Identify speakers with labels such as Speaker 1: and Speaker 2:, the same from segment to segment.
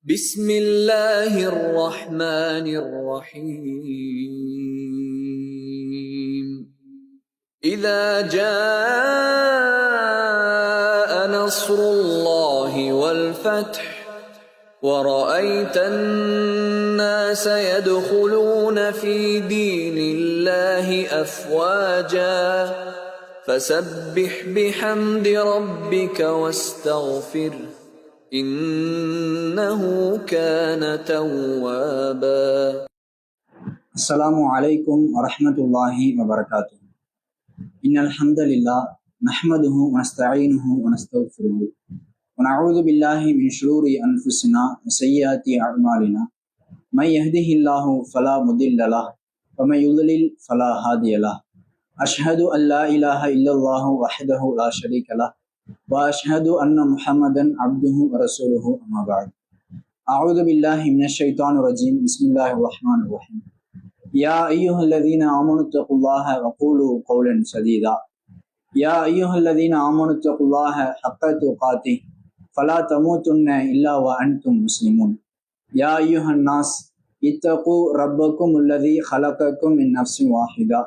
Speaker 1: بسم الله الرحمن الرحيم إذا جاء نصر الله والفتح ورأيت الناس يدخلون في دين الله أفواجا فسبح بحمد ربك واستغفره إنه كان توابا.
Speaker 2: அஸ்ஸலாமு அலைக்கும் வரஹ்மத்துல்லாஹி வபரகாத்துஹு. இன்னல் ஹம்தலில்லாஹ் நஹ்மதுஹு வ நஸ்தஈனுஹு வ நஸ்தக்ஃபிருஹு வ நஊது பில்லாஹி மின் ஷுரூரி அன்ஃபுஸினா வ ஸய்யிஆத்தி அஅமாலினா மை யஹ்திஹில்லாஹு ஃபலா முதில்ல லஹு வ மை யுضلل ஃபலா ஹாதிய லஹு. அஷ்ஹது அல்லா இலாஹ இல்லல்லாஹு வஹ்தஹு லா ஷரீக லஹு வ அஷ்ஹது அன்ன முஹம்மதன் அப்துஹு வ ரசூலுஹு அம்மா பஅத். அஊது பில்லாஹி மினஷ் ஷைத்தானிர் ரஜீம். பிஸ்மில்லாஹிர் ரஹ்மானிர் ரஹீம். يا أيها الذين آمنوا اتقوا الله وقولوا قولا سديدا يا أيها الذين آمنوا اتقوا الله حق تقاته فلا تموتن إلا وأنتم مسلمون يا أيها الناس اتقوا ربكم الذي خلقكم من نفس واحدة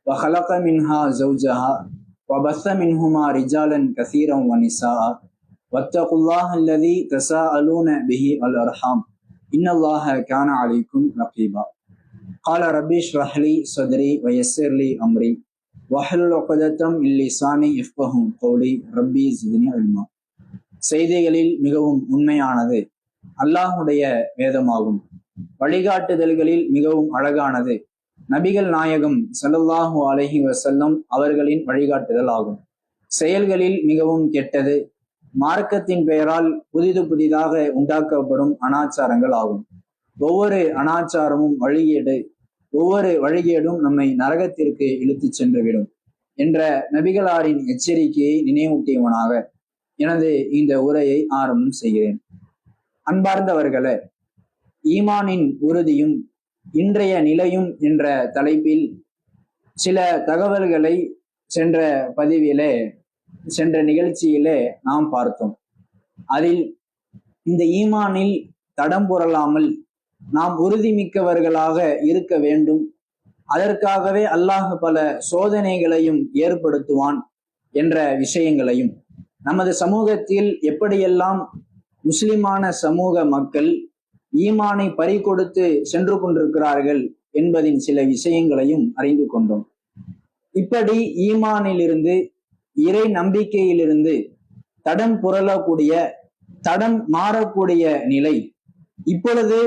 Speaker 2: وخلق منها زوجها وبث منهما رجالا كثيرا ونساء واتقوا الله الذي تساءلون به والأرحام إن الله كان عليكم رقيبا. قال ربي اشرح لي صدري ويسر لي امري واحلل عقدة من لساني يفقهوا قولي ربي زدني علما. செய்திகளில் மிகவும் உண்மையானது அல்லாஹுடைய வேதமாகும். வழிகாட்டுதல்களில் மிகவும் அழகானது நபிகள் நாயகம் ஸல்லல்லாஹு அலைஹி வஸல்லம் அவர்களின் வழிகாட்டுதல் ஆகும். செயல்களில் மிகவும் கெட்டது மார்க்கத்தின் பெயரால் புதிதாக உண்டாக்கப்படும் அனாச்சாரங்கள் ஆகும். ஒவ்வொரு அனாச்சாரமும் வழிகேடு, ஒவ்வொரு வழிகேடும் நம்மை நரகத்திற்கு இழுத்து சென்றுவிடும் என்ற நபிகளாரின் எச்சரிக்கையை நினைவூட்டியவனாக எனது இந்த உரையை ஆரம்பம் செய்கிறேன். அன்பார்ந்தவர்களே, ஈமானின் உறுதியும் இன்றைய நிலையும் என்ற தலைப்பில் சில தகவல்களை சென்ற நிகழ்ச்சியிலே நாம் பார்த்தோம். அதில் இந்த ஈமானில் தடம் புரளாமல் நாம் உறுதிமிக்கவர்களாக இருக்க வேண்டும். அதற்காகவே அல்லாஹ் பல சோதனைகளையும் ஏற்படுத்துவான் என்ற விஷயங்களையும், நமது சமூகத்தில் எப்படியெல்லாம் முஸ்லிமான சமூக மக்கள் ஈமானை பறிகொடுத்து சென்று கொண்டிருக்கிறார்கள் என்பதின் சில விஷயங்களையும் அறிந்து கொண்டோம். இப்படி ஈமானிலிருந்து, இறை நம்பிக்கையிலிருந்து தடம் புரளக்கூடிய, தடம் மாறக்கூடிய நிலை இப்பொழுது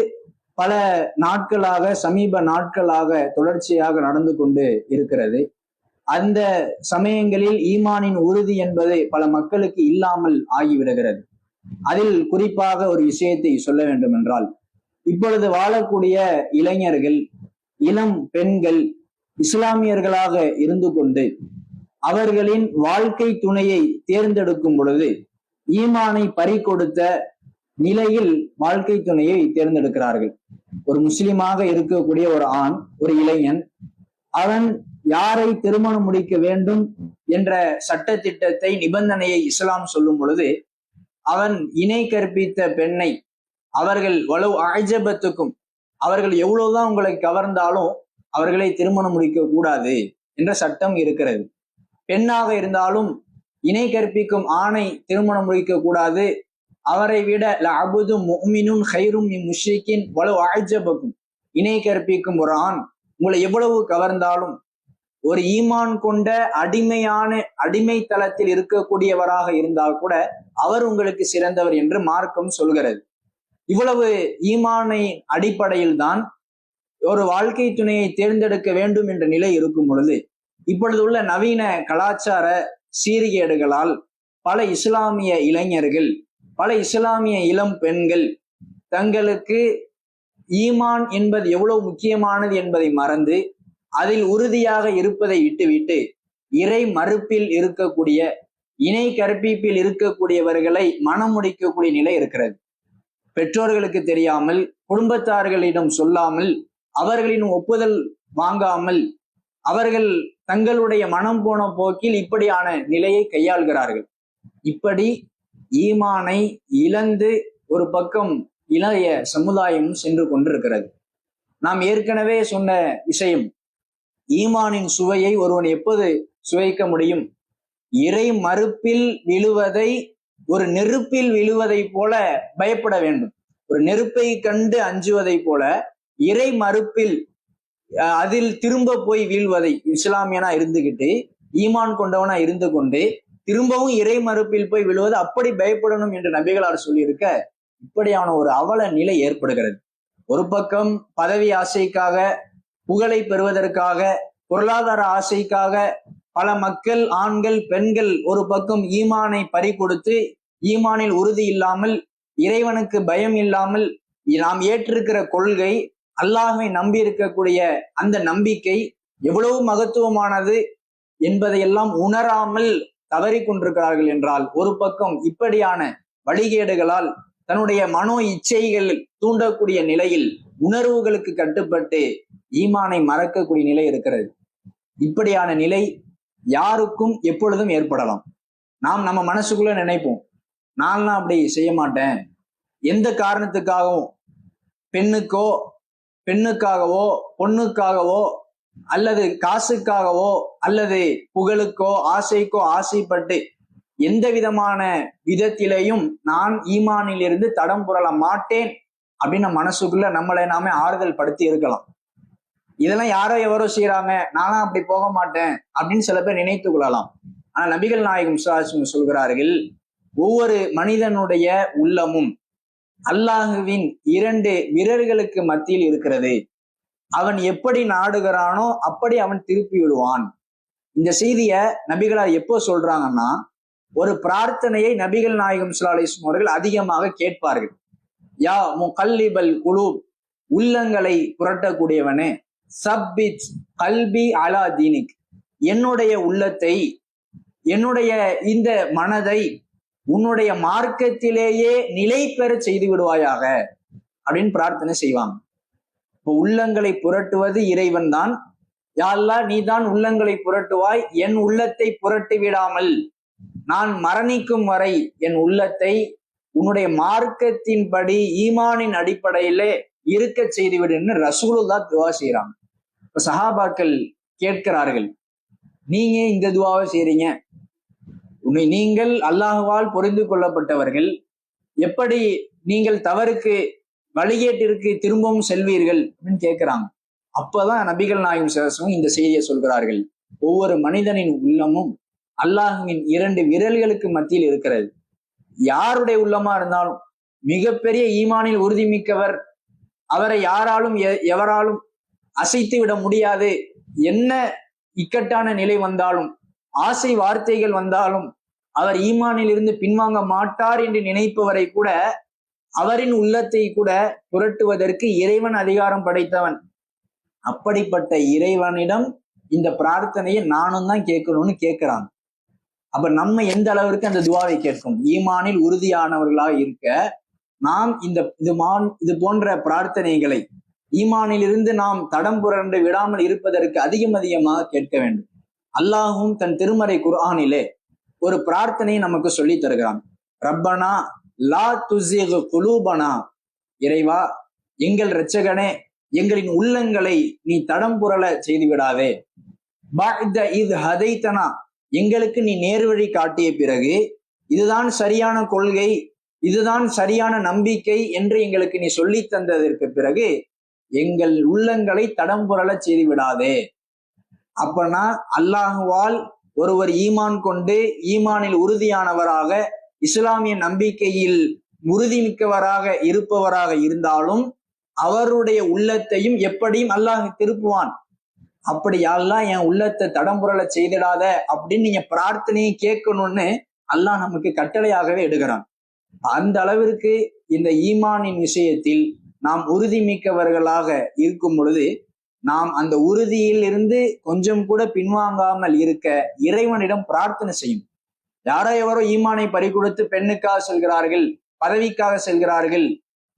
Speaker 2: பல நாட்களாக, சமீப நாட்களாக தொடர்ச்சியாக நடந்து கொண்டு இருக்கிறது. அந்த சமயங்களில் ஈமானின் உறுதி என்பது பல மக்களுக்கு இல்லாமல் ஆகிவிடுகிறது. அதில் குறிப்பாக ஒரு விஷயத்தை சொல்ல வேண்டும் என்றால், இப்பொழுது வாழக்கூடிய இளைஞர்கள், இளம் பெண்கள் இஸ்லாமியர்களாக இருந்து கொண்டு அவர்களின் வாழ்க்கை துணையை தேர்ந்தெடுக்கும் பொழுது ஈமானை பறிகொடுத்த நிலையில் வாழ்க்கை துணையை தேர்ந்தெடுக்கிறார்கள். ஒரு முஸ்லிமாக இருக்கக்கூடிய ஒரு ஆண், ஒரு இளைஞன், அவன் யாரை திருமணம் முடிக்க வேண்டும் என்ற சட்ட திட்டத்தை, நிபந்தனையை இஸ்லாம் சொல்லும் பொழுது, அவன் இணை கற்பித்த பெண்ணை அவர்கள் வலு அஜபத்துக்கும், அவர்கள் எவ்வளவுதான் உங்களை கவர்ந்தாலும் அவர்களை திருமணம் முடிக்க கூடாது என்ற சட்டம் இருக்கிறது. பெண்ணாக இருந்தாலும் இணை கற்பிக்கும் ஆணை திருமணம் முடிக்க கூடாது. அவரை விட லஅபுது முஃமினுன் கைரும் மின் முஷ்ரிக்கின் வலு அஜபக்கும், இணை கற்பிக்கும் ஒரு ஆண் உங்களை எவ்வளவு கவர்ந்தாலும், ஒரு ஈமான் கொண்ட அடிமை தளத்தில் இருக்கக்கூடியவராக இருந்தால் கூட அவர் உங்களுக்கு சிறந்தவர் என்று மார்க்கம் சொல்கிறது. இவ்வளவு ஈமானை அடிப்படையில் தான் ஒரு வாழ்க்கை துணையை தேர்ந்தெடுக்க வேண்டும் என்ற நிலை இருக்கும் பொழுது, இப்பொழுது உள்ள நவீன கலாச்சார சீர்கேடுகளால் பல இஸ்லாமிய இளைஞர்கள், பல இஸ்லாமிய இளம் பெண்கள் தங்களுக்கு ஈமான் என்பது எவ்வளவு முக்கியமானது என்பதை மறந்து அதில் உறுதியாக இருப்பதை விட்டுவிட்டு இறை மறுப்பில் இருக்கக்கூடிய, இணை கற்பிப்பில் இருக்கக்கூடியவர்களை மனம் முடிக்கக்கூடிய நிலை இருக்கிறது. பெற்றோர்களுக்கு தெரியாமல், குடும்பத்தார்களிடம் சொல்லாமல், அவர்களின் ஒப்புதல் வாங்காமல் அவர்கள் தங்களுடைய மனம் போன போக்கில் இப்படியான நிலையை கையாள்கிறார்கள். இப்படி ஈமானை இழந்து ஒரு பக்கம் இளைய சமுதாயமும் சென்று கொண்டிருக்கிறது. நாம் ஏற்கனவே சொன்ன விஷயம், ஈமானின் சுவையை ஒருவன் எப்போது சுவைக்க முடியும்? இறை மறுப்பில் விழுவதை ஒரு நெருப்பில் விழுவதை போல பயப்பட வேண்டும். ஒரு நெருப்பை கண்டு அஞ்சுவதை போல இறை மறுப்பில் அதில் திரும்ப போய் வீழ்வதை, இஸ்லாமியனா இருந்துகிட்டு ஈமான் கொண்டவனா இருந்து கொண்டு திரும்பவும் இறை மறுப்பில் போய் விழுவது அப்படி பயப்படணும் என்று நபிகளார் சொல்லியிருக்க, இப்படியான ஒரு அவல நிலை ஏற்படுகிறது. ஒரு பக்கம் பதவி ஆசைக்காக, புகழை பெறுவதற்காக, பொருளாதார ஆசைக்காக பல மக்கள், ஆண்கள், பெண்கள் ஒரு பக்கம் ஈமானை பறிகொடுத்து, ஈமானில் உறுதி இல்லாமல், இறைவனுக்கு பயம் இல்லாமல், நாம் ஏற்றிருக்கிற கொள்கை, அல்லாஹ்வை நம்பி இருக்கக்கூடிய அந்த நம்பிக்கை எவ்வளவு மகத்துவமானது என்பதையெல்லாம் உணராமல் தவறி கொண்டிருக்கிறார்கள் என்றால், ஒரு பக்கம் இப்படியான வழிகேடுகளால் தன்னுடைய மனோ இச்சைகள் தூண்டக்கூடிய நிலையில் உணர்வுகளுக்கு கட்டுப்பட்டு ஈமானை மறக்கக்கூடிய நிலை இருக்கிறது. இப்படியான நிலை யாருக்கும் எப்பொழுதும் ஏற்படலாம். நாம் நம்ம மனசுக்குள்ள நினைப்போம், நான்லாம் அப்படி செய்ய மாட்டேன், எந்த காரணத்துக்காகவும் பெண்ணுக்காகவோ பொண்ணுக்காகவோ அல்லது காசுக்காகவோ அல்லது புகழுக்கோ ஆசைக்கோ ஆசைப்பட்டு எந்த விதமான விதத்திலேயும் நான் ஈமானில் இருந்து தடம் புரள மாட்டேன் அப்படின்னு மனசுக்குள்ள நம்மளை நாமே ஆறுதல் படுத்தி இருக்கலாம். இதெல்லாம் யாரோ எவரோ செய்யறாங்க, நானும் அப்படி போக மாட்டேன் அப்படின்னு சில பேர் நினைத்து கொள்ளலாம். ஆனா நபிகள் நாயகம் சொல்கிறார்கள், ஒவ்வொரு மனிதனுடைய உள்ளமும் அல்லாஹுவின் 2 விரல்களுக்கு மத்தியில் இருக்கிறது. அவன் எப்படி நாடுகிறானோ அப்படி அவன் திருப்பி விடுவான். இந்த செய்திய நபிகளார் எப்போ சொல்றாங்கன்னா, ஒரு பிரார்த்தனையை நபிகள் நாயகம் ஸல்லல்லாஹு அலைஹி வஸல்லம் அவர்கள் அதிகமாக கேட்பார்கள். யா முகல்லிபல் குலூப், உள்ளங்களை புரட்டக்கூடியவனே, சப்பித் கல்பி அலா தீனிக், என்னுடைய உள்ளத்தை, என்னுடைய இந்த மனதை உன்னுடைய மார்க்கத்திலேயே நிலை பெற செய்து விடுவாயாக அப்படின்னு பிரார்த்தனை செய்வாங்க. இப்போ உள்ளங்களை புரட்டுவது இறைவன் தான். யா அல்லாஹ், நீ தான் உள்ளங்களை புரட்டுவாய், என் உள்ளத்தை புரட்டி விடாமல் நான் மரணிக்கும் வரை என் உள்ளத்தை உன்னுடைய மார்க்கத்தின்படி ஈமானின் அடிப்படையிலே இருக்க செய்துவிடுன்னு ரசூலுல்லாஹ் துவா செய்யறாங்க. இப்ப சஹாபாக்கள் கேட்கிறார்கள், நீங்க இந்த துவாவை செய்றீங்க, நீங்கள் அல்லாஹ்வால் புரிந்து கொள்ளப்பட்டவர்கள், எப்படி நீங்கள் தவறுக்கு வழிகேட்டிற்கு திரும்பவும் செல்வீர்கள் அப்படின்னு கேட்கிறாங்க. அப்பதான் நபிகள் நாயகம் ஸல்லல்லாஹு அலைஹி வஸல்லம் இந்த செய்தியை சொல்கிறார்கள், ஒவ்வொரு மனிதனின் உள்ளமும் அல்லாஹ்வின் 2 விரல்களுக்கு மத்தியில் இருக்கிறது. யாருடைய உள்ளமா இருந்தாலும் மிகப்பெரிய ஈமானில் உறுதிமிக்கவர், அவரை யாராலும் எவராலும் அசைத்து விட முடியாது, என்ன இக்கட்டான நிலை வந்தாலும், ஆசை வார்த்தைகள் வந்தாலும் அவர் ஈமானில் இருந்து பின்வாங்க மாட்டார் என்று நினைப்பவரை கூட, அவரின் உள்ளத்தை கூட புரட்டுவதற்கு இறைவன் அதிகாரம் படைத்தவன். அப்படிப்பட்ட இறைவனிடம் இந்த பிரார்த்தனையை நானும் தான் கேட்கணும்னு கேட்கிறாங்க. அப்ப நம்ம எந்த அளவிற்கு அந்த துவாவை கேட்கும்? ஈமானில் உறுதியானவர்களாக இருக்க நாம் இது போன்ற பிரார்த்தனைகளை ஈமானில் இருந்து நாம் தடம் புரண்டு விடாமல் இருப்பதற்கு அதிகமாக கேட்க வேண்டும். அல்லாஹும் தன் திருமறை குர்ஆனிலே ஒரு பிரார்த்தனையை நமக்கு சொல்லி தருகிறான். ரப்பனா லா துஸிக் குலூபனா, இறைவா எங்கள் இரட்சகனே, எங்களின் உள்ளங்களை நீ தடம் புரள செய்து விடாதே. பஅத இத் ஹதைதனா, எங்களுக்கு நீ நேர்வழி காட்டிய பிறகு இதுதான் சரியான கொள்கை, இதுதான் சரியான நம்பிக்கை என்று எங்களுக்கு நீ சொல்லி தந்ததற்கு பிறகு எங்கள் உள்ளங்களை தடம் புரள செய்து விடாதே. அப்பனா அல்லாஹுவால் ஒருவர் ஈமான் கொண்டு ஈமானில் உறுதியானவராக, இஸ்லாமிய நம்பிக்கையில் உறுதிமிக்கவராக இருப்பவராக இருந்தாலும் அவருடைய உள்ளத்தையும் எப்படியும் அல்லாஹ் திருப்புவான். அப்படி யாரெல்லாம் என் உள்ளத்தை தடம்புரள செய்திடாத அப்படின்னு நீங்க பிரார்த்தனையை கேட்கணும்னு அல்லாஹ் நமக்கு கட்டளையாகவே எடுக்கிறான். அந்த அளவிற்கு இந்த ஈமானின் விஷயத்தில் நாம் உறுதிமிக்கவர்களாக இருக்கும் பொழுது நாம் அந்த உறுதியில் இருந்து கொஞ்சம் கூட பின்வாங்காமல் இருக்க இறைவனிடம் பிரார்த்தனை செய்யும். யாரோ எவரோ ஈமானை பறிகொடுத்து பெண்ணுக்காக செல்கிறார்கள், பதவிக்காக செல்கிறார்கள்,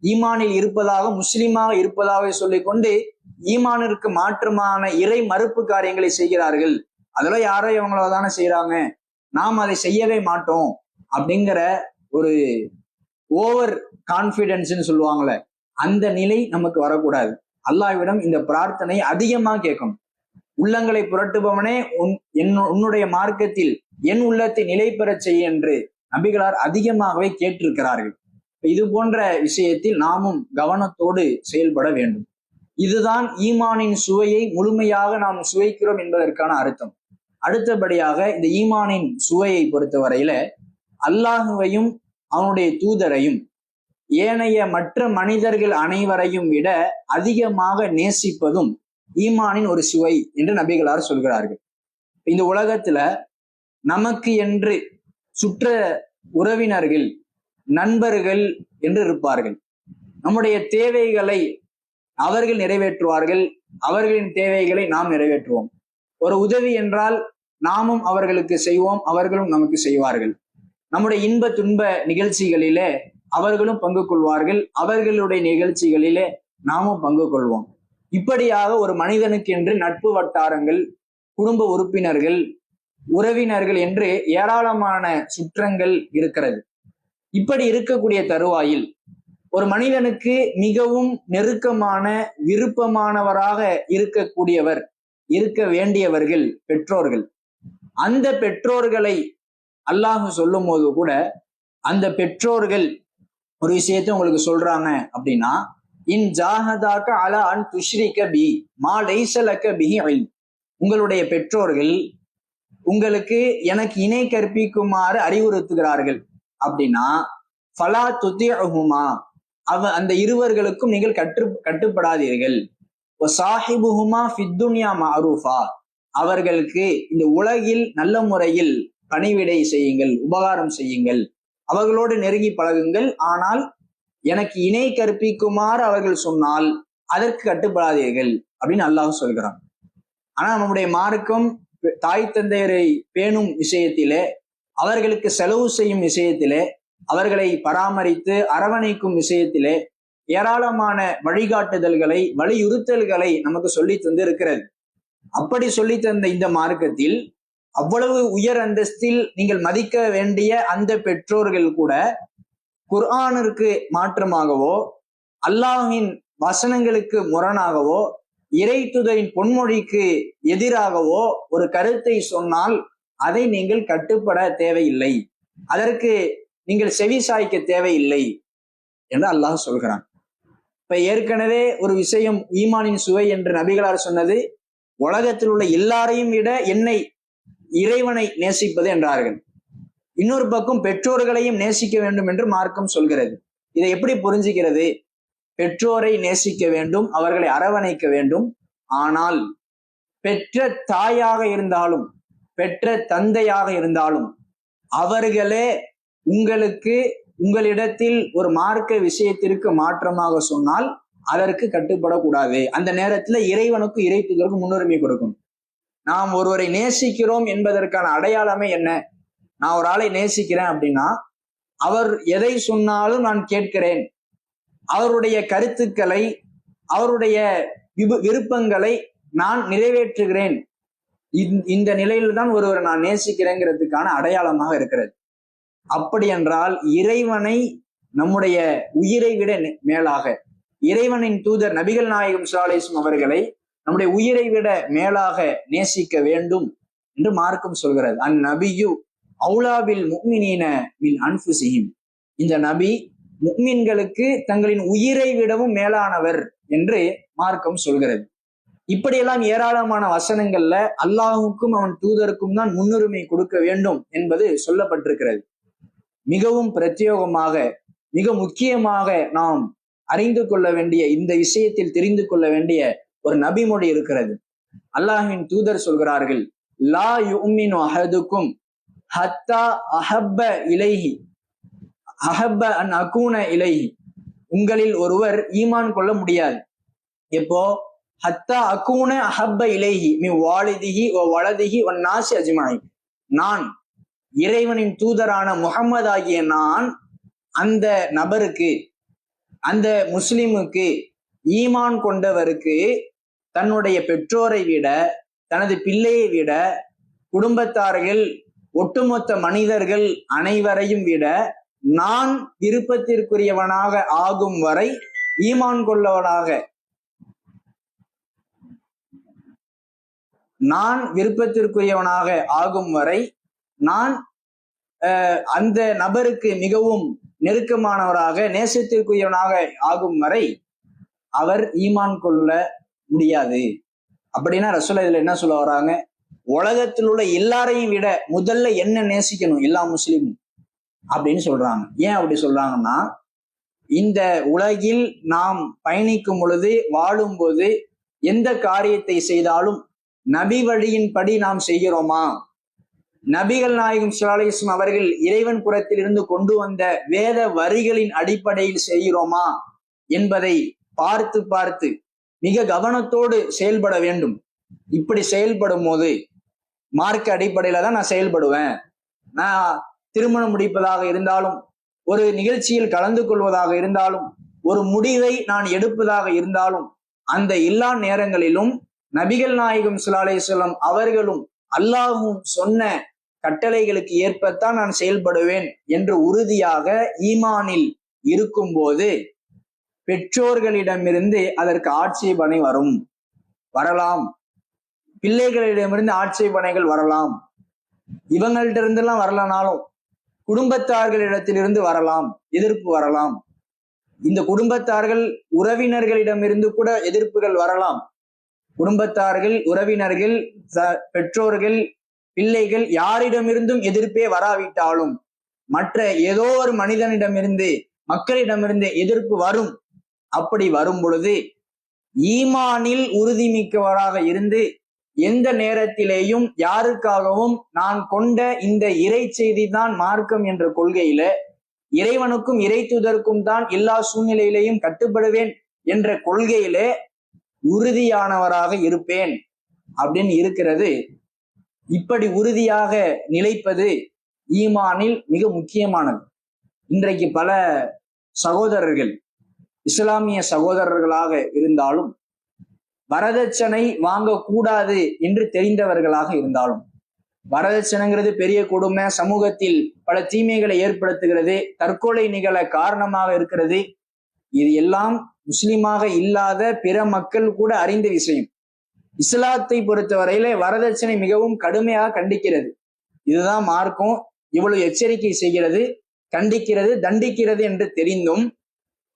Speaker 2: ஈமானில் இருப்பதாக, முஸ்லிமாக இருப்பதாக சொல்லிக்கொண்டு ஈமானிற்கு மாற்றமான இறை மறுப்பு காரியங்களை செய்கிறார்கள். அதெல்லாம் யாரோ இவங்கள தானே செய்யறாங்க, நாம் அதை செய்யவே மாட்டோம் அப்படிங்கிற ஒரு ஓவர் கான்பிடன்ஸ்ன்னு சொல்லுவாங்கல்ல, அந்த நிலை நமக்கு வரக்கூடாது. அல்லாஹ்விடம் இந்த பிரார்த்தனை அதிகமா கேட்கணும். உள்ளங்களை புரட்டுபவனே உன்னுடைய மார்க்கத்தில் என் உள்ளத்தை நிலை பெறச் செய்ய என்று நபிகளார் அதிகமாகவே கேட்டிருக்கிறார்கள். இது போன்ற விஷயத்தில் நாமும் கவனத்தோடு செயல்பட வேண்டும். இதுதான் ஈமானின் சுவையை முழுமையாக நாம் சுவைக்கிறோம் என்பதற்கான அர்த்தம். அடுத்தபடியாக இந்த ஈமானின் சுவையை பொறுத்தவரையில அல்லாஹுவையும் அவனுடைய தூதரையும் ஏனைய மற்ற மனிதர்கள் அனைவரையும் விட அதிகமாக நேசிப்பதும் ஈமானின் ஒரு சுவை என்று நபிகளார் சொல்கிறார்கள். இந்த உலகத்துல நமக்கு என்று சுற்ற உறவினர்கள், நண்பர்கள் என்று இருப்பார்கள். நம்முடைய தேவைகளை அவர்கள் நிறைவேற்றுவார்கள், அவர்களின் தேவைகளை நாம் நிறைவேற்றுவோம். ஒரு உதவி என்றால் நாமும் அவர்களுக்கு செய்வோம், அவர்களும் நமக்கு செய்வார்கள். நம்முடைய இன்ப துன்ப நிகழ்ச்சிகளிலே அவர்களும் பங்கு கொள்வார்கள், அவர்களுடைய நிகழ்ச்சிகளிலே நாமும் பங்கு கொள்வோம். இப்படியாக ஒரு மனிதனுக்கு என்று நட்பு வட்டாரங்கள், குடும்ப உறுப்பினர்கள், உறவினர்கள் என்று ஏராளமான சுற்றங்கள் இருக்கிறது. இப்படி இருக்கக்கூடிய தருவாயில் ஒரு மனிதனுக்கு மிகவும் நெருக்கமான விருப்பமானவராக இருக்கக்கூடியவர், இருக்க வேண்டியவர்கள் பெற்றோர்கள். அந்த பெற்றோர்களை அல்லாஹ் சொல்லும் போது கூட அந்த பெற்றோர்கள் ஒரு விஷயத்தை உங்களுக்கு சொல்றாங்க அப்படின்னா, இன் ஜாஹதாக்க அலா அன் துஷ்ரிக பி மா லைஸலக பிஹி இல்ம், உங்களுடைய பெற்றோர்கள் உங்களுக்கு எனக்கு இணை கற்பிக்குமாறு அறிவுறுத்துகிறார்கள் அப்படின்னா, ஃபலா துதிஉஹுமா, அந்த இருவர்களுக்கும் நீங்கள் கட்டுப்படாதீர்கள். சாஹிபுஹுமா ஃபித்துன்யா மஅரூஃபா, அவர்களுக்கு இந்த உலகில் நல்ல முறையில் பணிவிடை செய்யுங்கள், உபகாரம் செய்யுங்கள், அவர்களோடு நெருங்கி பழகுங்கள். ஆனால் எனக்கு இணை கற்பிக்குமாறு அவர்கள் சொன்னால் அதற்கு கட்டுப்படாதீர்கள் அப்படின்னு அல்லாஹ் சொல்கிறான். ஆனா நம்முடைய மார்க்கம் தாய் தந்தையரை பேணும் விஷயத்திலே, அவர்களுக்கு செலவு செய்யும் விஷயத்திலே, அவர்களை பராமரித்து அரவணைக்கும் விஷயத்திலே ஏராளமான வழிகாட்டுதல்களை, வலியுறுத்தல்களை நமக்கு சொல்லி தந்து இருக்கிறது. அப்படி சொல்லி தந்த இந்த மார்க்கத்தில் அவ்வளவு உயர் அந்தஸ்தில் நீங்கள் மதிக்க வேண்டிய அந்த பெற்றோர்கள் கூட குர்ஆனிற்கு மாற்றமாகவோ, அல்லாஹின் வசனங்களுக்கு முரணாகவோ, இறை தூதரின் பொன்மொழிக்கு எதிராகவோ ஒரு கருத்தை சொன்னால் அதை நீங்கள் கட்டுப்பட தேவையில்லை, அதற்கு நீங்கள் செவி சாய்க்க தேவையில்லை என்று அல்லாஹ் சொல்கிறான். இப்ப ஏற்கனவே ஒரு விஷயம் ஈமானின் சுவை என்று நபிகளார் சொன்னது, உலகத்தில் உள்ள எல்லாரையும் விட என்னை, இறைவனை நேசிப்பது என்றார்கள். இன்னொரு பக்கம் பெற்றோர்களையும் நேசிக்க வேண்டும் என்று மார்க்கம் சொல்கிறது. இதை எப்படி புரிஞ்சுக்கிறது? பெற்றோரை நேசிக்க வேண்டும், அவர்களை அரவணைக்க வேண்டும். ஆனால் பெற்ற தாயாக இருந்தாலும் பெற்ற தந்தையாக இருந்தாலும் அவர்களே உங்களுக்கு உங்களிடத்தில் ஒரு மார்க்க விஷயத்திற்கு மாற்றமாக சொன்னால் அதற்கு கட்டுப்படக்கூடாது. அந்த நேரத்துல இறைவனுக்கும் இறை தூதருக்கும் முன்னுரிமை கொடுக்கும். நாம் ஒருவரை நேசிக்கிறோம் என்பதற்கான அடையாளமே என்ன? நான் ஒரு ஆளை நேசிக்கிறேன் அப்படின்னா அவர் எதை சொன்னாலும் நான் கேட்கிறேன், அவருடைய கருத்துக்களை, அவருடைய விருப்பங்களை நான் நிறைவேற்றுகிறேன், இந்த நிலையில் தான் ஒருவரை நான் நேசிக்கிறேங்கிறதுக்கான அடையாளமாக இருக்கிறது. அப்படி என்றால் இறைவனை நம்முடைய உயிரை விட மேலாக, இறைவனின் தூதர் நபிகள் நாயகம் ஸல்லல்லாஹு அலைஹி வஸல்லம் அவர்களை நம்முடைய உயிரை விட மேலாக நேசிக்க வேண்டும் என்று மார்க்கம் சொல்கிறது. அந்நபியு அவுலா பில் முஃமினீன மின் அன்ஃபுஸிஹிம், இந்த நபி முஃமின்களுக்கு தங்களின் உயிரை விடவும் மேலானவர் என்று மார்க்கம் சொல்கிறது. இப்படியெல்லாம் ஏராளமான வசனங்கள்ல அல்லாஹுக்கும் அவன் தூதருக்கும் தான் முன்னுரிமை கொடுக்க வேண்டும் என்பது சொல்லப்பட்டிருக்கிறது. மிகவும் பிரத்யேகமாக, மிக முக்கியமாக நாம் அறிந்து கொள்ள வேண்டிய, இந்த விஷயத்தில் தெரிந்து கொள்ள வேண்டிய ஒரு நபிமொழி இருக்கிறது. அல்லாஹ்வின் தூதர் சொல்கிறார்கள், லா யுமினு அஹதுக்கும் ஹத்தா அஹப்ப இலைஹி அஹப்ப அன் அகூன இலைஹி, உங்களில் ஒருவர் ஈமான் கொள்ள முடியாது. எப்போ? ஹத்தா அகூன அஹப்ப இலைஹி மின் வாலிதிஹி வ வலதிஹி வன் நாஸி அஜ்மாயின், நான் இறைவனின் தூதரான முஹம்மது ஆகிய நான் அந்த நபருக்கு, அந்த முஸ்லிமுக்கு, ஈமான் கொண்டவருக்கு தன்னுடைய பெற்றோரை விட, தனது பிள்ளையை விட, குடும்பத்தார்கள், ஒட்டுமொத்த மனிதர்கள் அனைவரையும் விட நான் விருப்பத்திற்குரியவனாக ஆகும் வரை ஈமான் கொள்ளவனாக, நான் விருப்பத்திற்குரியவனாக ஆகும் வரை நான் அந்த நபருக்கு மிகவும் நெருக்கமானவராக நேசத்திற்குரியவனாக ஆகும் வரை அவர் ஈமான் கொள்ள முடியாது. அப்படின்னா ரசூல் இதுல என்ன சொல்ல வராங்க, உலகத்தில் உள்ள எல்லாரையும் விட முதல்ல என்ன நேசிக்கணும் எல்லா முஸ்லீமும் அப்படின்னு சொல்றாங்க. ஏன் அப்படி சொல்றாங்கன்னா, இந்த உலகில் நாம் பயணிக்கும் பொழுது வாழும்போது எந்த காரியத்தை செய்தாலும் நபி வழியின்படி நாம் செய்கிறோமா, நபிகள் நாயகம் ஸல்லல்லாஹு அலைஹி வஸல்லம் அவர்கள் இறைவன் புறத்திலிருந்து கொண்டு வந்த வேத வரிகளின் அடிப்படையில் செய்கிறோமா என்பதை பார்த்து பார்த்து மிக கவனத்தோடு செயல்பட வேண்டும். இப்படி செயல்படும் போது மார்க்க அடிப்படையில தான் நான் செயல்படுவேன். நான் திருமணம் முடிப்பதாக இருந்தாலும், ஒரு நிகழ்ச்சியில் கலந்து கொள்வதாக இருந்தாலும், ஒரு முடிவை நான் எடுப்பதாக இருந்தாலும், அந்த எல்லா நேரங்களிலும் நபிகள் நாயகம் ஸல்லல்லாஹு அலைஹி வஸல்லம் அவர்களும் அல்லாஹ்வும் சொன்ன கட்டளைகளுக்கு ஏற்பத்தான் நான் செயல்படுவேன் என்று உறுதியாக ஈமானில் இருக்கும் போது பெற்றோர்களிடமிருந்து அதற்கு ஆட்சேபனை வரலாம், பிள்ளைகளிடமிருந்து ஆட்சேபனைகள் வரலாம், இவங்கள்ட்ட இருந்தெல்லாம் வரலனாலும் குடும்பத்தார்களிடத்திலிருந்து வரலாம், எதிர்ப்பு வரலாம். இந்த குடும்பத்தார்கள் உறவினர்களிடமிருந்து கூட எதிர்ப்புகள் வரலாம். குடும்பத்தார்கள், உறவினர்கள், பெற்றோர்கள், பிள்ளைகள் யாரிடமிருந்தும் எதிர்ப்பே வராவிட்டாலும் மற்ற ஏதோ ஒரு மனிதனிடமிருந்து, மக்களிடமிருந்து எதிர்ப்பு வரும். அப்படி வரும் பொழுது ஈமானில் உறுதிமிக்கவராக இருந்து எந்த நேரத்திலேயும் யாருக்காகவும் நான் கொண்ட இந்த இறை செய்தி தான் மார்க்கம் என்ற கொள்கையில, இறைவனுக்கும் இறை தூதருக்கும் தான் எல்லா சூழ்நிலையிலையும் கட்டுப்படுவேன் என்ற கொள்கையிலே உறுதியானவராக இருப்பேன் அப்படின்னு இருக்கிறது. இப்படி உறுதியாக நிலைப்பது ஈமானில் மிக முக்கியமானது. இன்றைக்கு பல சகோதரர்கள் இஸ்லாமிய சகோதரர்களாக இருந்தாலும் வரதட்சணை வாங்கக்கூடாது என்று தெரிந்தவர்களாக இருந்தாலும், வரதட்சணைங்கிறது பெரிய கொடுமை, சமூகத்தில் பல தீமைகளை ஏற்படுத்துகிறது, தற்கொலை நிகழ காரணமாக இருக்கிறது. இது எல்லாம் முஸ்லிமாக இல்லாத பிற மக்கள் கூட அறிந்த விஷயம். இஸ்லாத்தை பொறுத்தவரையில வரதட்சணை மிகவும் கடுமையாக கண்டிக்கிறது. இதுதான் மார்க்கம் இவ்வளவு எச்சரிக்கை செய்கிறது, கண்டிக்கிறது, தண்டிக்கிறது என்று தெரிந்தும்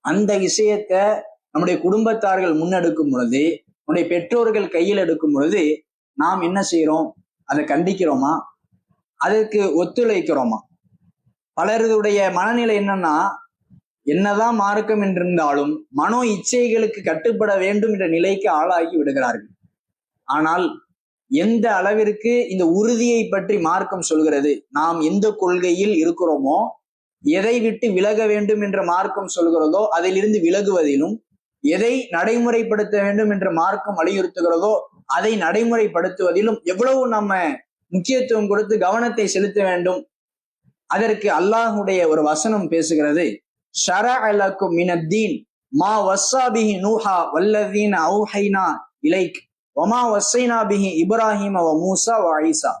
Speaker 2: அந்த விஷயத்தை நம்முடைய குடும்பத்தார்கள் முன்னெடுக்கும் பொழுது, நம்முடைய பெற்றோர்கள் கையில் எடுக்கும் பொழுது நாம் என்ன செய்யறோம்? அதை கண்டிக்கிறோமா? அதற்கு ஒத்துழைக்கிறோமா? பலருடைய மனநிலை என்னன்னா, என்னதான் மார்க்கம் என்றிருந்தாலும் மனோ இச்சைகளுக்கு கட்டுப்பட வேண்டும் என்ற நிலைக்கு ஆளாகி விடுகிறார்கள். ஆனால் எந்த அளவிற்கு இந்த உறுதியை பற்றி மார்க்கம் சொல்கிறது, நாம் எந்த கொள்கையில் இருக்கிறோமோ, எதை விட்டு விலக வேண்டும் என்ற மார்க்கம் சொல்கிறதோ அதிலிருந்து விலகுவதிலும், எதை நடைமுறைப்படுத்த வேண்டும் என்று மார்க்கம் வலியுறுத்துகிறதோ அதை நடைமுறைப்படுத்துவதிலும் எவ்வளவு நம்ம முக்கியத்துவம் கொடுத்து கவனத்தை செலுத்த வேண்டும். அதற்கு அல்லாஹுடைய ஒரு வசனம் பேசுகிறது, ஷரஅ லக்கும் மினத்தீன் மா வஸ்ஸா பிஹி நூஹா வல்லதீன அவ்ஹைனா இலைக் வமா வஸ்ஸைனா பிஹி இப்ராஹிம வ மூசா வ ஈசா.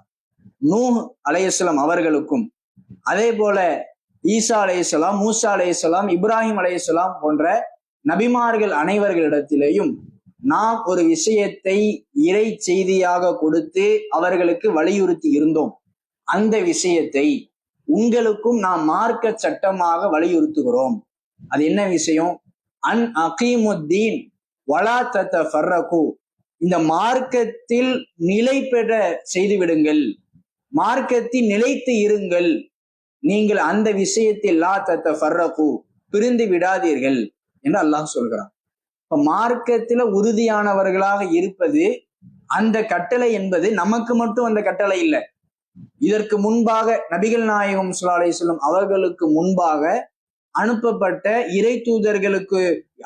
Speaker 2: நூஹ் அலைஹிஸ்ஸலாம் அவர்களுக்கும், அதே போல ஈசா அலைஹிஸ்ஸலாம், மூசா அலைஹிஸ்ஸலாம், இப்ராஹிம் அலைஹிஸ்ஸலாம் போன்ற நபிமார்கள் அனைவர்களிடத்திலேயும் நாம் ஒரு விஷயத்தை இறை செய்தியாக கொடுத்து அவர்களுக்கு வலியுறுத்தி இருந்தோம். அந்த விஷயத்தை உங்களுக்கும் நாம் மார்க்க சட்டமாக வலியுறுத்துகிறோம். அது என்ன விஷயம்? அன் அகீமுத்தீன் வலா தத்தஃபர்ரகு. இந்த மார்க்கத்தில் நிலை பெற செய்து விடுங்கள், மார்க்கத்தில் நிலைத்து இருங்கள், நீங்கள் அந்த விஷயத்தில் லா தத்தஃபர்ரகு, பிரிந்து விடாதீர்கள் என்று அல்லாஹ் சொல்கிறான். இப்ப மார்க்கத்துல உறுதியானவர்களாக இருப்பது அந்த கட்டளை என்பது நமக்கு மட்டும் அந்த கட்டளை இல்லை. இதற்கு முன்பாக நபிகள் நாயகம் ஸல்லல்லாஹு அலைஹி வஸல்லம் அவர்களுக்கு முன்பாக அனுப்பப்பட்ட இறை தூதர்களுக்கு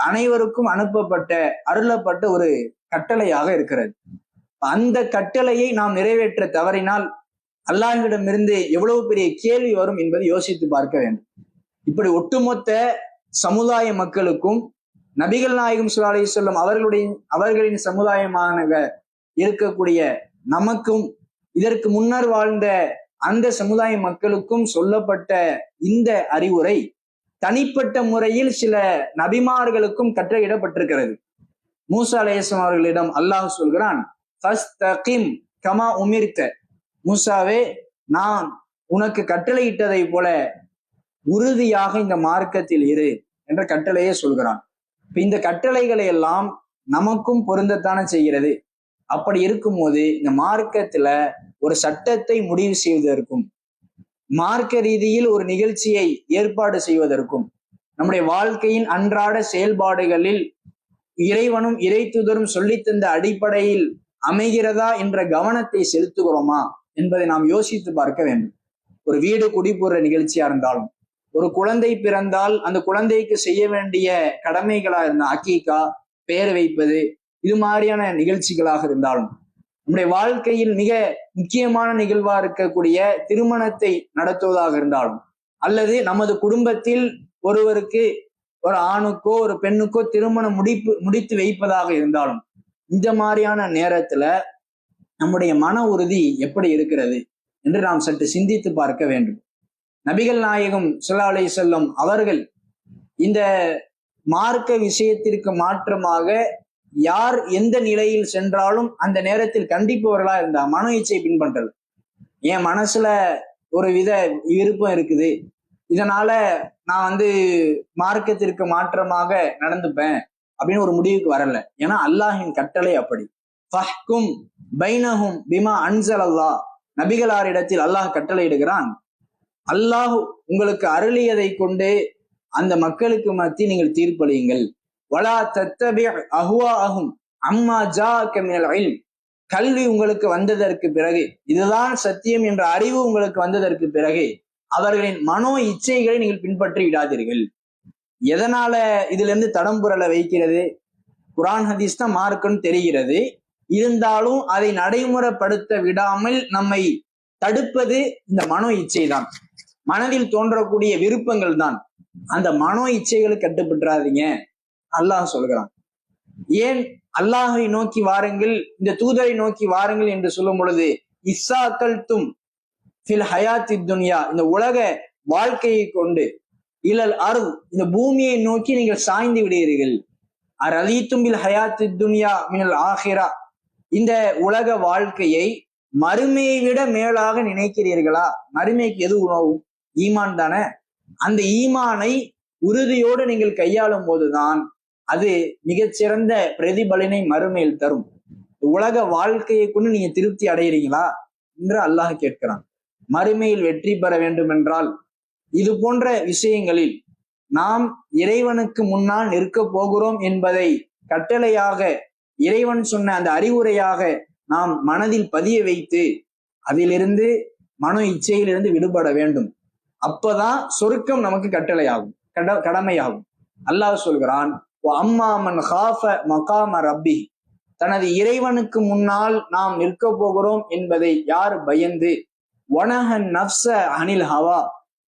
Speaker 2: அனைவருக்கும் அனுப்பப்பட்ட அருளப்பட்ட ஒரு கட்டளையாக இருக்கிறது. அந்த கட்டளையை நாம் நிறைவேற்ற தவறினால் அல்லாஹ்விடமிருந்து எவ்வளவு பெரிய கேள்வி வரும் என்பதை யோசித்து பார்க்க வேண்டும். இப்படி ஒட்டுமொத்த சமுதாய மக்களுக்கும் நபிகள் நாயகம் ஸல்லல்லாஹு அலைஹி வஸல்லம் அவர்களின் சமுதாயமாக இருக்கக்கூடிய நமக்கும், இதற்கு முன்னர் வாழ்ந்த அந்த சமுதாய மக்களுக்கும் சொல்லப்பட்ட இந்த அறிவுரை தனிப்பட்ட முறையில் சில நபிமார்களுக்கும் கட்டளையிடப்பட்டிருக்கிறது. மூசா அலைஹிஸ்ஸலாம் அவர்களிடம் அல்லாஹ் சொல்கிறான், ஃபஸ்தகிம் கமா உமிர்த, மூசாவே நான் உனக்கு கட்டளையிட்டதை போல உறுதியாக இந்த மார்க்கத்தில் இரு என்ற கட்டளையே சொல்கிறான். இப்ப இந்த கட்டளைகளை எல்லாம் நமக்கும் பொருந்தத்தானே செய்கிறது. அப்படி இருக்கும்போது இந்த மார்க்கத்துல ஒரு சட்டத்தை முடிவு செய்வதற்கும் மார்க்க ரீதியில் ஒரு நிகழ்ச்சியை ஏற்பாடு செய்வதற்கும் நம்முடைய வாழ்க்கையின் அன்றாட செயல்பாடுகளில் இறைவனும் இறைத்துதரும் சொல்லித்தந்த அடிப்படையில் அமைகிறதா என்ற கவனத்தை செலுத்துகிறோமா என்பதை நாம் யோசித்து பார்க்க வேண்டும். ஒரு வீடு குடிபோற நிகழ்ச்சியா இருந்தாலும், ஒரு குழந்தை பிறந்தால் அந்த குழந்தைக்கு செய்ய வேண்டிய கடமைகளா இருந்த அக்கீகா, பெயர் வைப்பது, இது மாதிரியான நிகழ்ச்சிகளாக இருந்தாலும், நம்முடைய வாழ்க்கையில் மிக முக்கியமான நிகழ்வா இருக்கக்கூடிய திருமணத்தை நடத்துவதாக இருந்தாலும், அல்லது நமது குடும்பத்தில் ஒருவருக்கு, ஒரு ஆணுக்கோ ஒரு பெண்ணுக்கோ திருமணம் முடித்து வைப்பதாக இருந்தாலும், இந்த மாதிரியான நேரத்துல நம்முடைய மன உறுதி எப்படி இருக்கிறது என்று நாம் சற்று சிந்தித்து பார்க்க வேண்டும். நபிகள் நாயகம் ஸல்லல்லாஹு அலைஹி வஸல்லம் அவர்கள் இந்த மார்க்க விஷயத்திற்கு மாற்றமாக யார் எந்த நிலையில் சென்றாலும் அந்த நேரத்தில் கண்டிப்பவர்களா இருந்தா மன இச்சை பின்பற்றல். என் மனசுல ஒரு வித விருப்பம் இருக்குது, இதனால நான் மார்க்கத்திற்கு மாற்றமாக நடந்துப்பேன் அப்படின்னு ஒரு முடிவுக்கு வரல. ஏன்னா அல்லாஹின் கட்டளை அப்படி. ஃபஹ்கும் பைனஹும் பிமா அன்ஸலல்லாஹ், நபிகளாரிடத்தில் அல்லாஹ் கட்டளை இடுகிறான், அல்லாஹ் உங்களுக்கு அருளியதை கொண்டு அந்த மக்களுக்கு மத்தியில் நீங்கள் தீர்ப்பளியுங்கள். வலா தத்தபி அஹ்வாஅஹும் அம்மா ஜாஅக மினல் இல்ம், கல்வி உங்களுக்கு வந்ததற்கு பிறகு, இதுதான் சத்தியம் என்ற அறிவு உங்களுக்கு வந்ததற்கு பிறகு அவர்களின் மனோ இச்சைகளை நீங்கள் பின்பற்றி விடாதீர்கள். எதனால இதுல இருந்து தடம் புரள வைக்கிறது? குர்ஆன் ஹதீஸ் தான் மார்க்குன்னு தெரிகிறது, இருந்தாலும் அதை நடைமுறைப்படுத்த விடாமல் நம்மை தடுப்பது இந்த மனோ இச்சை தான், மனதில் தோன்றக்கூடிய விருப்பங்கள் தான். அந்த மனோ இச்சைகளுக்கு கட்டுப்பட்டுறாதீங்க அல்லாஹ் சொல்கிறான். ஏன் அல்லாஹை நோக்கி வாருங்கள், இந்த தூதரை நோக்கி வாருங்கள் என்று சொல்லும் பொழுது, இஸ்ஸாக்கல்தும் ஃபில் ஹயாத்தி துன்யா, இந்த உலக வாழ்க்கையை கொண்டு, இலல் அர்த், இந்த பூமியை நோக்கி நீங்கள் சாய்ந்து விடுகிறீர்கள். அரலீத்தும் பில் ஹயாத்தி துன்யா மினல் ஆஹிரா, இந்த உலக வாழ்க்கையை மறுமையை விட மேலாக நினைக்கிறீர்களா? மறுமைக்கு எது உணவும்? ஈமான் தானே. அந்த ஈமானை உறுதியோடு நீங்கள் கையாளும் போதுதான் அது மிகச்சிறந்த பிரதிபலனை மறுமையில் தரும். உலக வாழ்க்கையை கொண்டு நீங்க திருப்தி அடைகிறீங்களா என்று அல்லாஹ் கேட்கிறான். மறுமையில் வெற்றி பெற வேண்டும் என்றால் இது போன்ற விஷயங்களில் நாம் இறைவனுக்கு முன்னால் நிற்க போகிறோம் என்பதை கட்டளையாக, இறைவன் சொன்ன அந்த அறிவுரையாக நாம் மனதில் பதிய வைத்து அதிலிருந்து மனோ இச்சையிலிருந்து விடுபட வேண்டும். அப்பதான் சொர்க்கம் நமக்கு கட்டளையாகும், கடமையாகும். அல்லாஹ் சொல்கிறான், அம்மா மன் காஃப மகாம ரப்பி, தனது இறைவனுக்கு முன்னால் நாம் நிற்க போகிறோம் என்பதை யார் பயந்து, வனஹன் நஃப்ஸ அனில் ஹவா,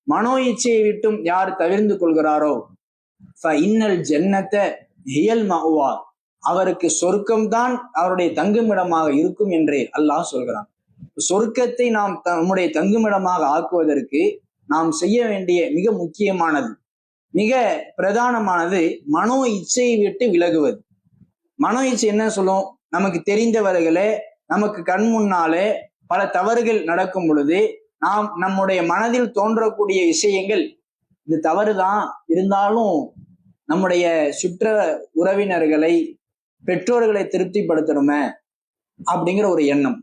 Speaker 2: மனோ இச்சையை விட்டும் யார் தவிர்ந்து கொள்கிறாரோ, இன்னல் ஜன்னத ஹியல் மஅவா, அவருக்கு சொர்க்கம்தான் அவருடைய தங்குமிடமாக இருக்கும் என்று அல்லாஹ் சொல்கிறான். சொர்க்கத்தை நாம் நம்முடைய தங்குமிடமாக ஆக்குவதற்கு நாம் செய்ய வேண்டிய மிக முக்கியமானது, மிக பிரதானமானது மனோ இச்சையை விட்டு விலகுவது. மனோ இச்சை என்ன சொல்லும்? நமக்கு தெரிந்தவர்களே, நமக்கு கண் முன்னாலே பல தவறுகள் நடக்கும் பொழுது நாம் நம்முடைய மனதில் தோன்றக்கூடிய விஷயங்கள், இது தவறுதான், இருந்தாலும் நம்முடைய சுற்ற உறவினர்களை, பெற்றோர்களை திருப்திப்படுத்தணுமே அப்படிங்கிற ஒரு எண்ணம்.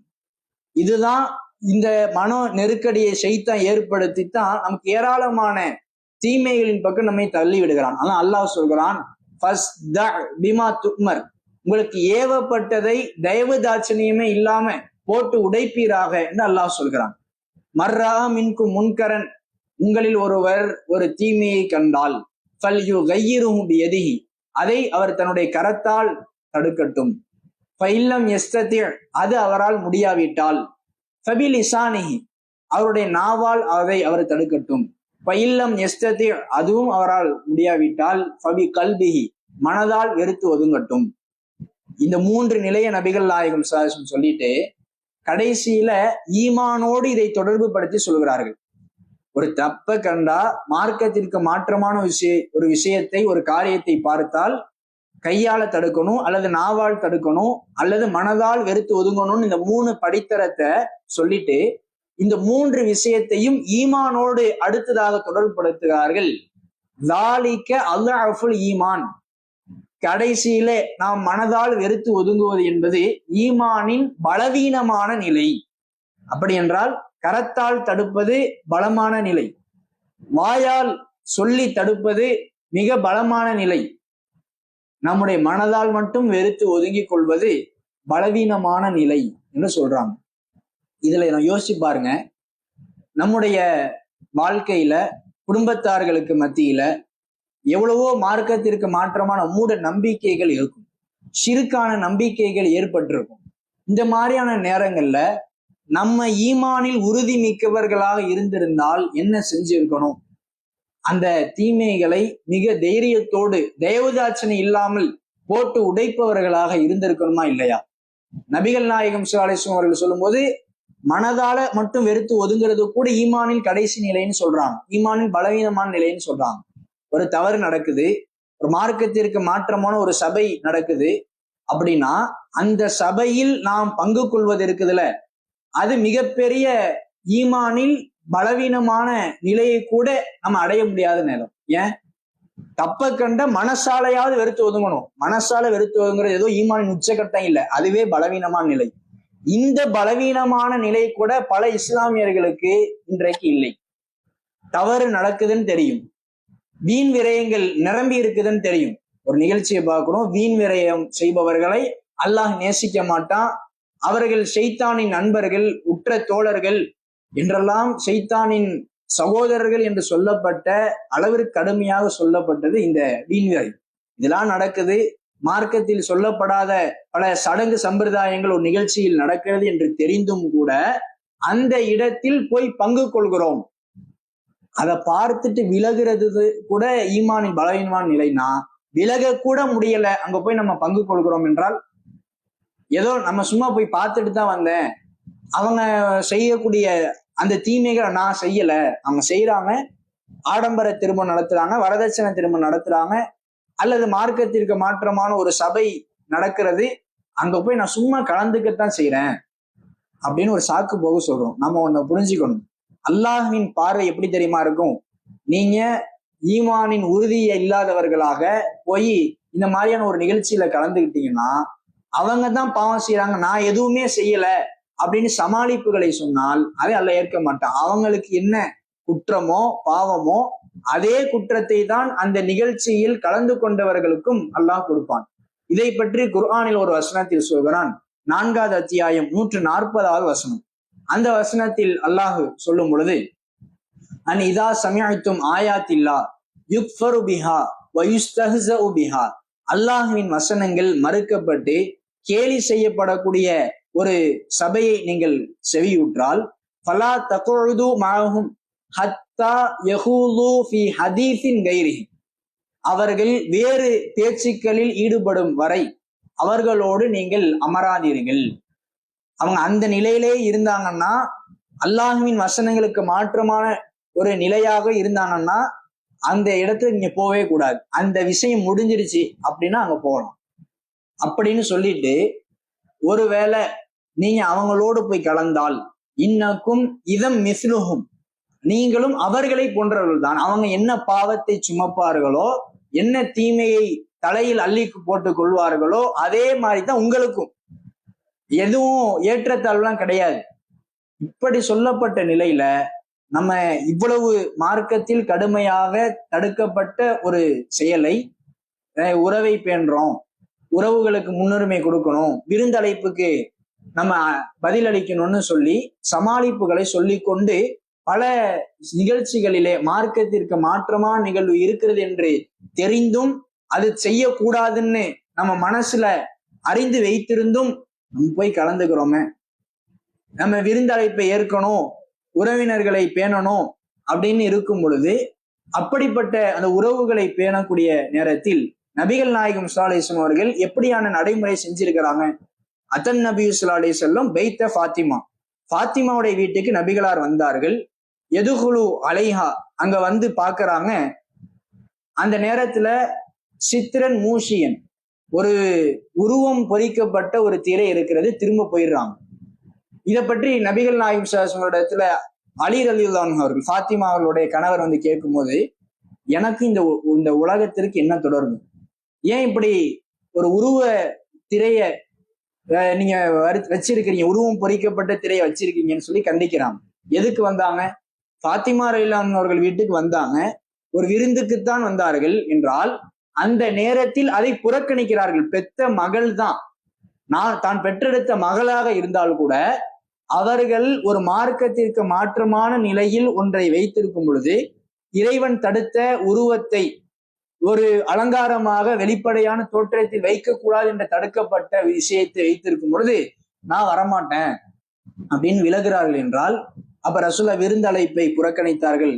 Speaker 2: இதுதான் இந்த மனோ நெருக்கடியை ஷைத்தான் ஏற்படுத்தித்தான் நமக்கு ஏராளமான தீமைகளின் பக்கம் நம்மை தள்ளி விடுகிறான். ஆனா அல்லாஹ் சொல்கிறான், உங்களுக்கு ஏவப்பட்டதை தயவு தாட்சணியமே இல்லாம போட்டு உடைப்பீராக என்று அல்லாஹ் சொல்கிறான். மர்ரா மின்கு முன்கரன், உங்களில் ஒருவர் ஒரு தீமையை கண்டால் அதை அவர் தன்னுடைய கரத்தால் தடுக்கட்டும். அது அவரால் முடியாவிட்டால் அவருடைய நாவால் அதை அவர் தடுக்கட்டும். அதுவும் அவரால் முடியாவிட்டால் மனதால் வெறுத்து ஒதுங்கட்டும். இந்த 3 நிலைய நபிகள் நாயகம் சொல்லிட்டு கடைசியில ஈமானோடு இதை தொடர்பு படுத்தி சொல்கிறார்கள். ஒரு தப்ப கண்டா மார்க்கத்திற்கு மாற்றமான ஒரு விஷயத்தை, ஒரு காரியத்தை பார்த்தால் கையால தடுக்கணும், அல்லது நாவால் தடுக்கணும், அல்லது மனதால் வெறுத்து ஒதுங்கணும்னு இந்த 3 படித்தரத்தை சொல்லிட்டு இந்த 3 விஷயத்தையும் ஈமானோடு அடுத்ததாக தொடர்புபடுத்துகிறார்கள். ذَلِكَ أَضْعَفُ ஈமான். கடைசியில நாம் மனதால் வெறுத்து ஒதுங்குவது என்பது ஈமானின் பலவீனமான நிலை. அப்படி என்றால் கரத்தால் தடுப்பது பலமான நிலை, வாயால் சொல்லி தடுப்பது மிக பலமான நிலை, நம்முடைய மனதால் மட்டும் வெறுத்து ஒதுங்கிக் கொள்வது பலவீனமான நிலை என்று சொல்றாங்க. இதுல நான் யோசிச்சு பாருங்க, நம்முடைய வாழ்க்கையில குடும்பத்தார்களுக்கு மத்தியில எவ்வளவோ மார்க்கத்திற்கு மாற்றமான மூட நம்பிக்கைகள் இருக்கும், ஷிர்கான நம்பிக்கைகள் ஏற்பட்டிருக்கும். இந்த மாதிரியான நேரங்கள்ல நம்ம ஈமானில் உறுதி மிக்கவர்களாக இருந்திருந்தால் என்ன செஞ்சிருக்கணும்? அந்த தீமைகளை மிக தைரியத்தோடு தயவுதாட்சணை இல்லாமல் போட்டு உடைப்பவர்களாக இருந்திருக்கணுமா இல்லையா? நபிகள் நாயகம் ஸல்லல்லாஹு அலைஹி வஸல்லம் அவர்கள் சொல்லும் போது மனதால மட்டும் வெறுத்து ஒதுங்கிறது கூட ஈமானின் கடைசி நிலைன்னு சொல்றாங்க, ஈமானின் பலவீனமான நிலைன்னு சொல்றாங்க. ஒரு தவறு நடக்குது, ஒரு மார்க்கத்திற்கு மாற்றமான ஒரு சபை நடக்குது அப்படின்னா அந்த சபையில் நாம் பங்கு கொள்வது இருக்குதுல, அது மிகப்பெரிய ஈமானில் பலவீனமான நிலையை கூட நம்ம அடைய முடியாத நேரம். ஏன்? தப்ப கண்ட மனசாலையாவது வெறுத்து ஒதுங்கணும். மனசால வெறுத்து ஒதுங்குறது ஏதோ ஈமானின் உச்சகட்டம் இல்லை, அதுவே பலவீனமான நிலை. இந்த பலவீனமான நிலை கூட பல இஸ்லாமியர்களுக்கு இன்றைக்கு இல்லை. தவறு நடக்குதுன்னு தெரியும், வீண் விரயங்கள் நிரம்பி இருக்குதுன்னு தெரியும். ஒரு நிகழ்ச்சியை பார்க்கிறோம், வீண் விரயம் செய்பவர்களை அல்லாஹ் நேசிக்க மாட்டான், அவர்கள் ஷைத்தானின் நண்பர்கள், உற்ற தோழர்கள் என்றெல்லாம் ஷைத்தானின் சகோதரர்கள் என்று சொல்லப்பட்ட அளவிற்கு கடுமையாக சொல்லப்பட்டது இந்த வீண் விரை. இதெல்லாம் நடக்குது, மார்க்கத்தில் சொல்லப்படாத பல சடங்கு சம்பிரதாயங்கள் ஒரு நிகழ்ச்சியில் நடக்கிறது என்று தெரிந்தும் கூட அந்த இடத்தில் போய் பங்கு கொள்கிறோம். அதை பார்த்துட்டு விலகிறது கூட ஈமானின் பலவீனமான நிலைனா, விலக கூட முடியல, அங்க போய் நம்ம பங்கு கொள்கிறோம் என்றால் ஏதோ நம்ம சும்மா போய் பார்த்துட்டு தான் வந்தேன், அவங்க செய்யக்கூடிய அந்த தீமைகளை நான் செய்யல, அவங்க செய்யறாங்க, ஆடம்பர திருமணம் நடத்துறாங்க, வரதட்சணை திருமணம் நடத்துறாங்க, அல்லது மார்க்கத்திற்கு மாற்றமான ஒரு சபை நடக்கிறது, அங்க போய் நான் சும்மா கலந்துக்கத்தான் செய்யறேன் அப்படின்னு ஒரு சாக்கு போக சொல்றோம். நம்ம ஒண்ணு புரிஞ்சுக்கணும், அல்லாஹ்வின் பார்வை எப்படி தெரியுமா இருக்கும்? நீங்க ஈமானின் உறுதியை இல்லாதவர்களாக போய் இந்த மாதிரியான ஒரு நிகழ்ச்சியில கலந்துக்கிட்டீங்கன்னா அவங்க தான் பாவம் செய்யறாங்க, நான் எதுவுமே செய்யல அப்படின்னு சமாளிப்புகளை சொன்னால் அதை அல்லாஹ் ஏற்க மாட்டான். அவங்களுக்கு என்ன குற்றமோ பாவமோ அதே குற்றத்தை தான் அந்த நிகழ்ச்சியில் கலந்து கொண்டவர்களுக்கும் அல்லாஹ் கொடுப்பான். இதை பற்றி குர்ஆனில் ஒரு வசனத்தில் சொல்கிறான், 4வது அத்தியாயம் 140வது வசனம். அந்த வசனத்தில் அல்லாஹ் சொல்லும் பொழுது, அன் இதா சமிஅத்தும் ஆயாத்தில்லா யுக்ஃபரு பிஹா வ யுஸ்தஹ்ஸஉ பிஹா, அல்லாஹ்வின் வசனங்கள் மறுக்கப்பட்டு கேலி செய்யப்படக்கூடிய ஒரு சபையை நீங்கள் செவியுற்றால், ஃபலா தகுது மஅஹும் ஹத்தா யஹூது ஃபீ ஹதீஸின் கைரிஹி, அவர்கள் வேறு பேச்சுக்களில் ஈடுபடும் வரை அவர்களோடு நீங்கள் அமராதீர்கள். அவங்க அந்த நிலையிலே இருந்தாங்கன்னா, அல்லாஹ்வின் வசனங்களுக்கு மாற்றமான ஒரு நிலையாக இருந்தாங்கன்னா அந்த இடத்துல நீங்க போகவே கூடாது. அந்த விஷயம் முடிஞ்சிருச்சு அப்படின்னா அங்க போகலாம் அப்படின்னு சொல்லிட்டு, ஒருவேளை நீங்க அவங்களோடு போய் கலந்தால் இன்னக்கும் இதம் மிஸ்லுஹும், நீங்களும் அவர்களை போன்றவர்கள் தான். அவங்க என்ன பாவத்தை சுமப்பார்களோ, என்ன தீமையை தலையில் அள்ளி போட்டுக் கொள்வார்களோ அதே மாதிரி தான் உங்களுக்கும். எதுவும் ஏற்றத்தாழ்வுலாம் கிடையாது. இப்படி சொல்லப்பட்ட நிலையில நம்ம இவ்வளவு மார்க்கத்தில் கடுமையாக தடுக்கப்பட்ட ஒரு செயலை, உறவை பேணுறோம், உறவுகளுக்கு முன்னுரிமை கொடுக்கணும், விருந்தழைப்புக்கு நம்ம பதிலளிக்கணும்னு சொல்லி சமாளிப்புகளை சொல்லிக்கொண்டு பல நிகழ்ச்சிகளிலே மார்க்கத்திற்கு மாற்றமான நிகழ்வு இருக்கிறது என்று தெரிந்தும் அது செய்யக்கூடாதுன்னு நம்ம மனசுல அறிந்து வைத்திருந்தும் நம்ம போய் கலந்துக்கிறோமே. நம்ம விருந்தழைப்பை ஏற்கணும், உறவினர்களை பேணணும் அப்படின்னு இருக்கும் பொழுது, அப்படிப்பட்ட அந்த உறவுகளை பேணக்கூடிய நேரத்தில் நபிகள் நாயகம் ஸல்லல்லாஹு அலைஹி வஸல்லம் அவர்கள் எப்படியான நடைமுறை செஞ்சிருக்கிறாங்க? அத்தன் நபி ஸல்லல்லாஹு அலைஹி வஸல்லம் பைத்த ஃபாத்திமா, ஃபாத்திமாவுடைய வீட்டுக்கு நபிகளார் வந்தார்கள். எதுகுலு அலைஹா, அங்க வந்து பாக்குறாங்க. அந்த நேரத்துல சித்திரன் மூஷியன், ஒரு உருவம் பொறிக்கப்பட்ட ஒரு திரை இருக்கிறது, திரும்ப போயிடுறாங்க. இதை பற்றி நபிகள் நாயகம் ஸல்லல்லாஹு அலைஹி இடத்துல அலி ரலியல்லாஹு அன்ஹு அவர்கள், ஃபாத்திமா அவர்களுடைய கணவர் வந்து கேட்கும் போது, எனக்கு இந்த உலகத்திற்கு என்ன தொடர்பு, ஏன் இப்படி ஒரு உருவ திரைய நீங்க வச்சிருக்கிறீங்க, உருவம் பொறிக்கப்பட்ட திரையை வச்சிருக்கீங்கன்னு சொல்லி கண்டிக்கிறாங்க. எதுக்கு வந்தாங்க? ஃபாத்திமா ரலியல்லாஹு அன்ஹா அவர்கள் வீட்டுக்கு வந்தாங்க, ஒரு விருந்துக்குத்தான் வந்தார்கள் என்றால் அந்த நேரத்தில் அதை புறக்கணிக்கிறார்கள். பெத்த மகள் தான், தான் பெற்றெடுத்த மகளாக இருந்தால் கூட அவர்கள் ஒரு மார்க்கத்திற்கு மாற்றமான நிலையில் ஒன்றை வைத்திருக்கும் பொழுது, இறைவன் தடுத்த உருவத்தை ஒரு அலங்காரமாக வெளிப்படையான தோற்றத்தில் வைக்கக்கூடாது என்ற தடுக்கப்பட்ட விஷயத்தை வைத்திருக்கும் பொழுது நான் வரமாட்டேன் அப்படின்னு விலகிறார்கள் என்றால், அப்ப ரசூலா விருந்தழைப்பை புறக்கணித்தார்கள்,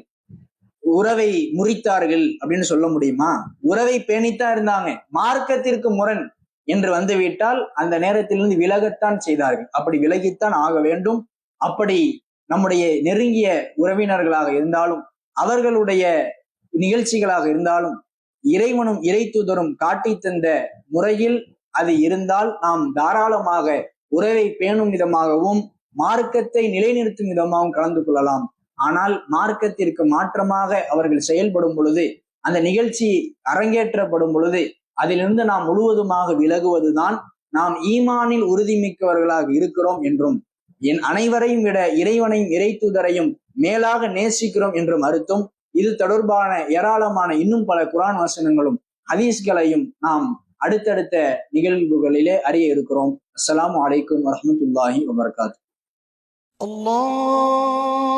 Speaker 2: உறவை முறித்தார்கள் அப்படின்னு சொல்ல முடியுமா? உறவை பேணித்தான் இருந்தாங்க. மார்க்கத்திற்கு முரண் என்று வந்துவிட்டால் அந்த நேரத்திலிருந்து விலகத்தான் செய்தார்கள். அப்படி விலகித்தான் ஆக வேண்டும். அப்படி நம்முடைய நெருங்கிய உறவினர்களாக இருந்தாலும், அவர்களுடைய நிகழ்ச்சிகளாக இருந்தாலும், இறைவனும் இறை தூதரும் காட்டி தந்த முறையில் அது இருந்தால் நாம் தாராளமாக உறவை பேணும் விதமாகவும் மார்க்கத்தை நிலைநிறுத்தும் விதமாகவும் கலந்து கொள்ளலாம். ஆனால் மார்க்கத்திற்கு மாற்றமாக அவர்கள் செயல்படும் பொழுது, அந்த நிகழ்ச்சி அரங்கேற்றப்படும் பொழுது அதிலிருந்து நாம் முழுவதுமாக விலகுவதுதான் நாம் ஈமானில் உறுதிமிக்கவர்களாக இருக்கிறோம் என்றும், என் அனைவரையும் விட இறைவனையும் இறை தூதரையும் மேலாக நேசிக்கிறோம் என்றும் அர்த்தம். இது தொடர்பான ஏராளமான இன்னும் பல குர்ஆன் வசனங்களும் ஹதீஸ்களையும் நாம் அடுத்தடுத்த நிகழ்வுகளிலே அறிய இருக்கிறோம். அஸ்ஸலாமு அலைக்கும் வரஹ்மத்துல்லாஹி வபரகாத்துஹு.
Speaker 3: அல்லாஹ்